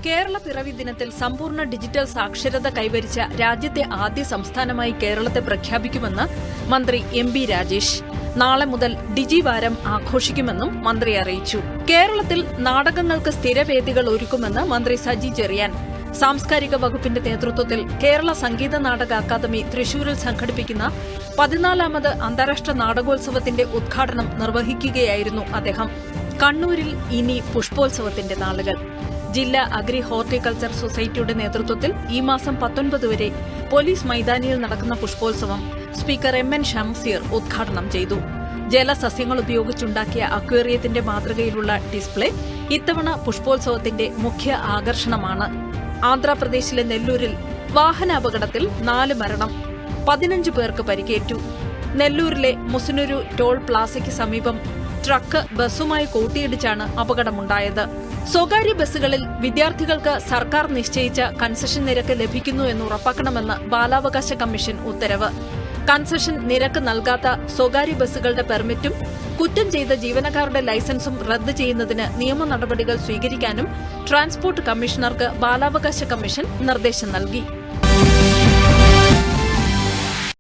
കേരള പിറവി ദിനത്തിൽ സമ്പൂർണ്ണ ഡിജിറ്റൽ സാക്ഷരത കൈവരിച്ച രാജ്യത്തെ ആദ്യ സംസ്ഥാനമായി കേരളത്തെ പ്രഖ്യാപിക്കുമെന്ന് മന്ത്രി എം.ബി. രാജേഷ്. നാളെ മുതൽ ഡിജി വാരം ആഘോഷിക്കുമെന്നും മന്ത്രി അറിയിച്ചു. കേരളത്തിൽ നാടകങ്ങൾക്ക് സ്ഥിരവേദികൾ ഒരുക്കുമെന്ന് മന്ത്രി സജി ചെറിയാൻ. സാംസ്കാരിക വകുപ്പിന്റെ നേതൃത്വത്തിൽ കേരള സംഗീത നാടക അക്കാദമി തൃശൂരിൽ സംഘടിപ്പിക്കുന്ന 14ാമത് അന്താരാഷ്ട്ര നാടകോത്സവത്തിന്റെ ഉദ്ഘാടനം നിർവഹിക്കുകയായിരുന്നു അദ്ദേഹം. കണ്ണൂരിൽ ഇനി പുഷ്പോത്സവത്തിന്റെ നാളുകൾ. ജില്ലാ അഗ്രി ഹോർട്ടിക്കൾച്ചർ സൊസൈറ്റിയുടെ നേതൃത്വത്തിൽ ഈ മാസം 19 വരെ പോലീസ് മൈതാനിയിൽ നടക്കുന്ന പുഷ്പോത്സവം സ്പീക്കർ എം.എൻ. ഷംസീർ ഉദ്ഘാടനം ചെയ്തു. ജലസസ്യങ്ങൾ ഉപയോഗിച്ചുണ്ടാക്കിയ അക്വേറിയത്തിന്റെ മാതൃകയിലുള്ള ഡിസ്പ്ലേ ഇത്തവണ പുഷ്പോത്സവത്തിന്റെ മുഖ്യ ആകർഷണമാണ്. ആന്ധ്രാപ്രദേശിലെ നെല്ലൂരിൽ വാഹനാപകടത്തിൽ 4 മരണം, 15 പേർക്ക് പരിക്കേറ്റു. നെല്ലൂരിലെ മുസുനൂരു ടോൾ പ്ലാസയ്ക്ക് സമീപം ട്രക്ക് ബസുമായി കൂട്ടിയിടിച്ചാണ് അപകടമുണ്ടായത്. സ്വകാര്യ ബസ്സുകളിൽ വിദ്യാർത്ഥികൾക്ക് സർക്കാർ നിശ്ചയിച്ച കൺസഷൻ നിരക്ക് ലഭിക്കുന്നു എന്ന് ഉറപ്പാക്കണമെന്ന് ബാലാവകാശ കമ്മീഷൻ ഉത്തരവ്. കൺസഷൻ നിരക്ക് നൽകാത്ത സ്വകാര്യ ബസ്സുകളുടെ പെർമിറ്റും കുറ്റം ചെയ്ത ജീവനക്കാരുടെ ലൈസൻസും റദ്ദ് ചെയ്യുന്നതിന് നിയമ നടപടികൾ സ്വീകരിക്കാനും ട്രാൻസ്പോർട്ട് കമ്മീഷണർക്ക് ബാലാവകാശ കമ്മീഷൻ നിർദ്ദേശം നൽകി.